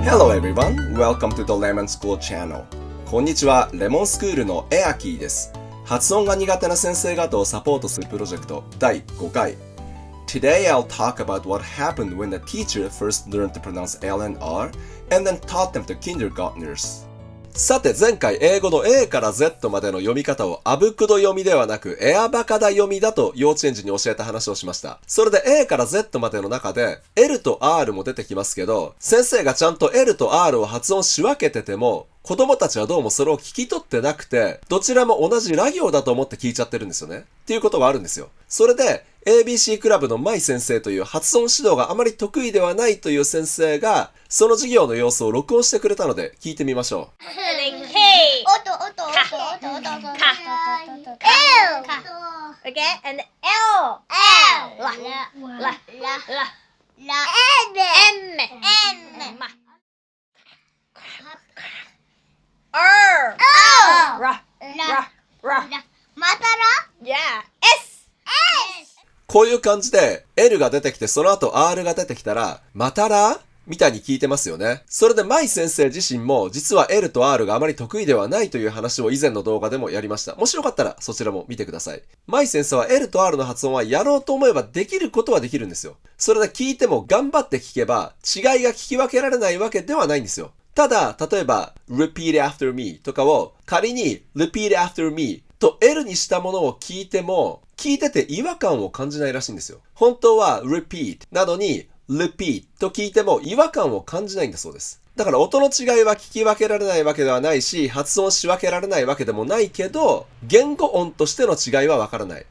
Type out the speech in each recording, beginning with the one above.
Hello everyone, welcome to the Lemon School Channel. こんにちは、レモンスクールのエアキーです。発音が苦手な先生方をサポートするプロジェクト第5回。Today I'll talk about what happened when the teacher first learned to pronounce L and R and then taught them to kindergartners. さて前回英語の A から Z までの読み方をアブクド読みではなくエアバカダ読みだと幼稚園児に教えた話をしました。それで A から Z までの中で L と R も出てきますけど、先生がちゃんと L と R を発音し分けてても子供たちはどうもそれを聞き取ってなくて、どちらも同じラ行だと思って聞いちゃってるんですよね。っていうことがあるんですよ。それで ABC クラブのマイ先生という発音指導があまり得意ではないという先生がその授業の様子を録音してくれたので聞いてみましょう。Okay, and L. La. M. R. Ra. Yeah. S. こういう感じで L が出てきてその後 R が出てきたらまたらみたいに聞いてますよね。それでマイ先生自身も実は L と R があまり得意ではないという話を以前の動画でもやりました。もしよかったらそちらも見てください。マイ先生は L と R の発音はやろうと思えばできることはできるんですよ。それで聞いても頑張って聞けば違いが聞き分けられないわけではないんですよ。ただ、例えば repeat after me とかを仮に repeat after me と L にしたものを聞いても聞いてて違和感を感じないらしいんですよ。本当は repeat などにrepeat と聞いても違和感を感じないんだそうです。だから音の違いは聞き分けられないわけではないし、発音し分けられないわけでもないけど、言語音としての違いはわからない。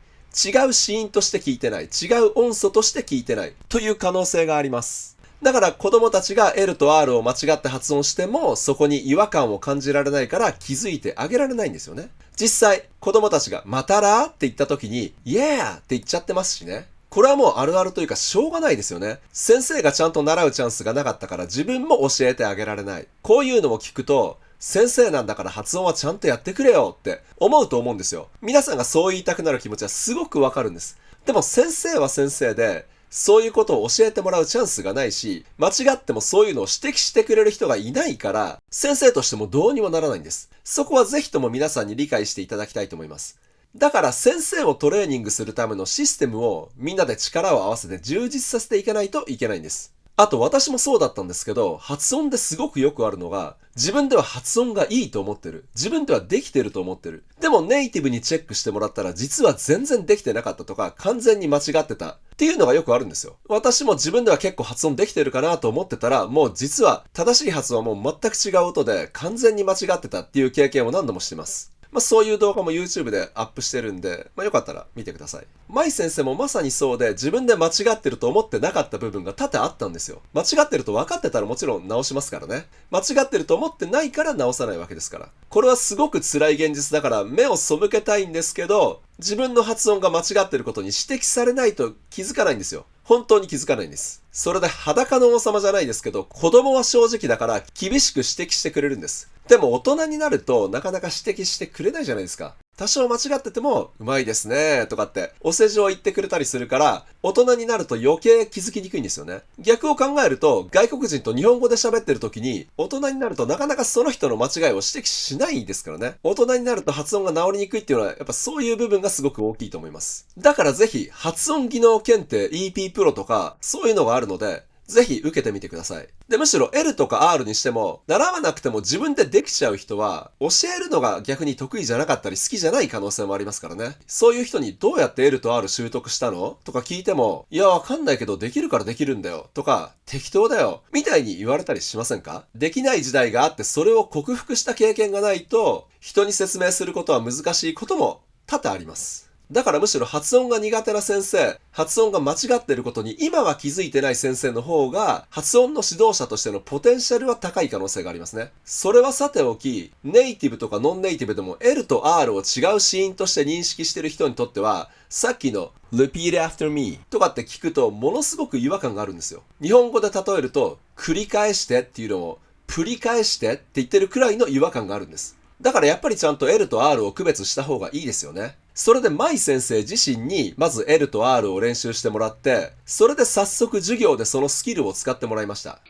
違う子音として聞いてない。違う音素として聞いてない。という可能性があります。だから子供たちが L と R を間違って発音しても、そこに違和感を感じられないから気づいてあげられないんですよね。実際、子供たちがまたらって言った時に、Yeah! って言っちゃってますしね。これはもうあるあるというかしょうがないですよね。先生がちゃんと習うチャンスがなかったから自分も教えてあげられない。こういうのを聞くと、先生なんだから発音はちゃんとやってくれよって思うと思うんですよ。皆さんがそう言いたくなる気持ちはすごくわかるんです。でも先生は先生で、そういうことを教えてもらうチャンスがないし、間違ってもそういうのを指摘してくれる人がいないから、先生としてもどうにもならないんです。そこはぜひとも皆さんに理解していただきたいと思います。だから先生をトレーニングするためのシステムをみんなで力を合わせて充実させていかないといけないんです。あと私もそうだったんですけど、発音ですごくよくあるのが、自分では発音がいいと思ってる。自分ではできてると思ってる。でもネイティブにチェックしてもらったら実は全然できてなかったとか、完全に間違ってたっていうのがよくあるんですよ。私も自分では結構発音できてるかなと思ってたら、もう実は正しい発音はもう全く違う音で完全に間違ってたっていう経験を何度もしてます。そういう動画も YouTube でアップしてるんで、よかったら見てください。マイ先生もまさにそうで、自分で間違ってると思ってなかった部分が多々あったんですよ。間違ってると分かってたらもちろん直しますからね。間違ってると思ってないから直さないわけですから。これはすごく辛い現実だから目を背けたいんですけど、自分の発音が間違ってることに指摘されないと気づかないんですよ。本当に気づかないんです。それで裸の王様じゃないですけど、子供は正直だから厳しく指摘してくれるんです。でも大人になるとなかなか指摘してくれないじゃないですか。多少間違ってても、うまいですねとかってお世辞を言ってくれたりするから、大人になると余計気づきにくいんですよね。逆を考えると、外国人と日本語で喋ってる時に、大人になるとなかなかその人の間違いを指摘しないですからね。大人になると発音が治りにくいっていうのは、やっぱそういう部分がすごく大きいと思います。だからぜひ、発音技能検定 EP プロとか、そういうのがあるので、ぜひ受けてみてください。で、むしろ L とか R にしても、習わなくても自分でできちゃう人は、教えるのが逆に得意じゃなかったり好きじゃない可能性もありますからね。そういう人にどうやって L と R 習得したのとか聞いても、いやわかんないけどできるからできるんだよとか、適当だよみたいに言われたりしませんか？できない時代があってそれを克服した経験がないと、人に説明することは難しいことも多々あります。だからむしろ発音が苦手な先生、発音が間違っていることに今は気づいてない先生の方が発音の指導者としてのポテンシャルは高い可能性がありますね。それはさておき、ネイティブとかノンネイティブでも L と R を違う子音として認識している人にとっては、さっきの repeat after me とかって聞くとものすごく違和感があるんですよ。日本語で例えると、繰り返してっていうのを、繰り返してって言ってるくらいの違和感があるんです。だからやっぱりちゃんと L と R を区別した方がいいですよね。それでマイ先生自身にまず L と R を練習してもらって、それで早速授業でそのスキルを使ってもらいました。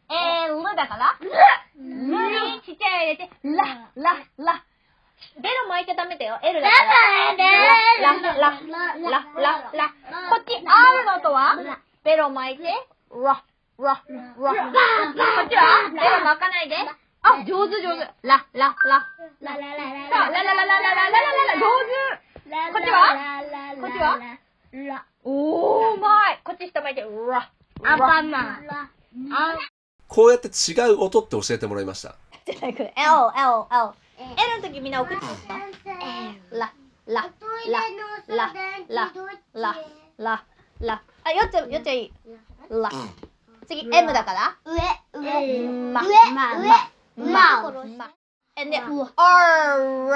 だから、ルにちっちゃい入れて、ラ。ベロ巻いちゃダメだよ。L だから。ラ。こっち、R の音はベロ巻いて、ラ。こっちはベロ巻かないで。あ、上手。ラ。そう、ラ。上手。こっちはおー、うまい。こっち下巻いて、ラ。こうやって違う音って教えてもらいました。L の時みんな送ってラ。あ、よっちゃいい。ラ。次 M だから。ま。And then R。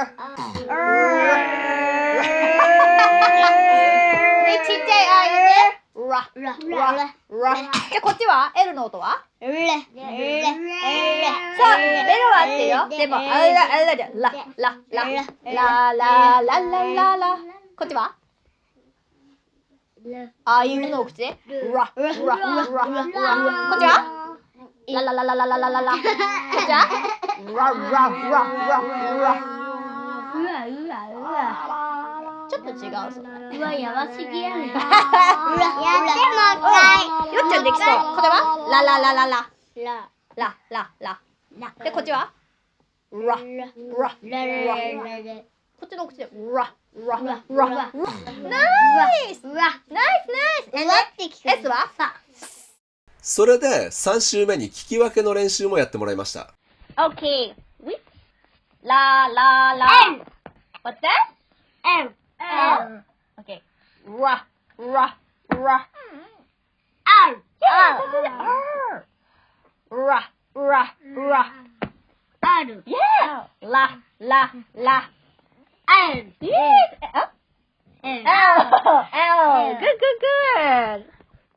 で、ちっちゃい R でラ。じゃあこっちは L の音はそう、ベロは合ってるよ。でも、あれだじゃん。ラ。こっちはああいうのを口でラ。こっちはラ。こっちはラ。ちょっと違うそれ。やばすぎやねん。よっちゃんできそう。これはラ。で、こっちはラ。こっちの口でラ。ナイス。S はそれで3週目に聞き分けの練習もやってもらいました。Okay. La. What's that? L. Okay. Ra. R. Yeah. La. L. Yes. L. Good.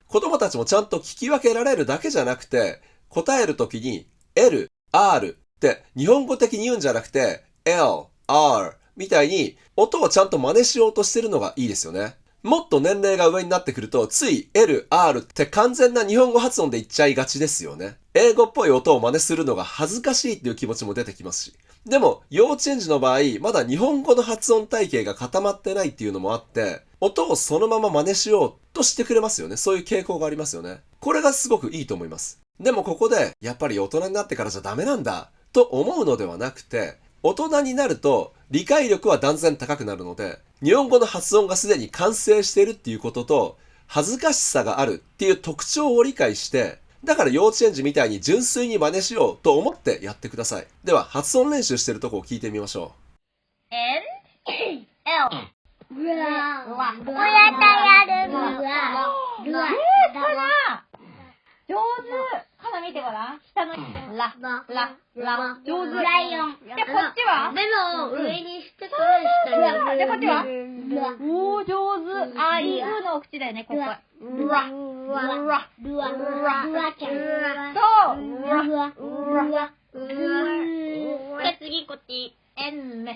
子供たちもちゃんと聞き分けられるだけじゃなくて、答えるときに L、R って日本語的に言うんじゃなくて L、R みたいに音をちゃんと真似しようとしてるのがいいですよね。もっと年齢が上になってくるとつい L、R って完全な日本語発音で言っちゃいがちですよね。英語っぽい音を真似するのが恥ずかしいっていう気持ちも出てきますし。でも幼稚園児の場合まだ日本語の発音体系が固まってないっていうのもあって音をそのまま真似しようとしてくれますよね。そういう傾向がありますよね。これがすごくいいと思います。でもここでやっぱり大人になってからじゃダメなんだと思うのではなくて、大人になると理解力は断然高くなるので、日本語の発音がすでに完成しているっていうことと恥ずかしさがあるっていう特徴を理解して、だから幼稚園児みたいに純粋に真似しようと思ってやってください。では発音練習しているとこを聞いてみましょう。 N L こうやってやる。上手。鼻見てごらん。下のラ。上手。ライオン。で、こっちは目の上にしてから下に。で、こっちはおー、上手。あ、いいうのお口だよね、ここ。ラ。そう。で、次こっち。N。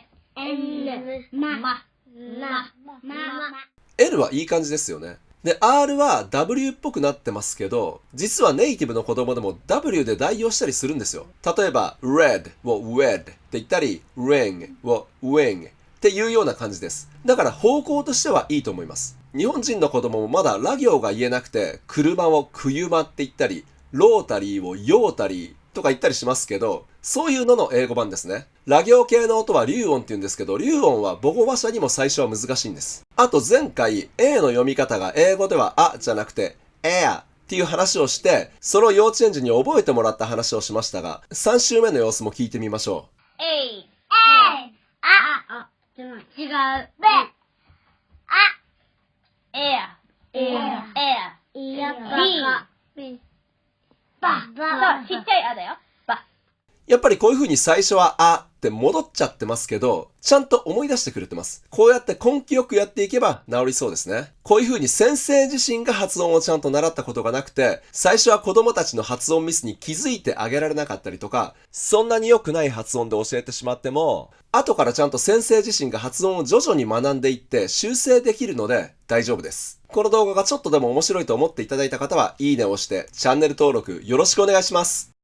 L はいい感じですよね。で、R は W っぽくなってますけど、実はネイティブの子供でも W で代用したりするんですよ。例えば、red を wed って言ったり、ring を wing っていうような感じです。だから方向としてはいいと思います。日本人の子供もまだラ行が言えなくて、車を車って言ったり、ロータリーをヨータリーとか言ったりしますけど、そういうのの英語版ですね。ラ行系の音は流音って言うんですけど、流音は母語話者にも最初は難しいんです。あと前回 A の読み方が英語ではあじゃなくて air っていう話をして、その幼稚園児に覚えてもらった話をしましたが、3週目の様子も聞いてみましょう。A。違う。Air。そう、ちっちゃいあだよ。やっぱりこういう風に最初はあって戻っちゃってますけど、ちゃんと思い出してくれてます。こうやって根気よくやっていけば治りそうですね。こういう風に先生自身が発音をちゃんと習ったことがなくて、最初は子供たちの発音ミスに気づいてあげられなかったりとか、そんなに良くない発音で教えてしまっても、後からちゃんと先生自身が発音を徐々に学んでいって修正できるので大丈夫です。この動画がちょっとでも面白いと思っていただいた方は、いいねを押して、チャンネル登録よろしくお願いします。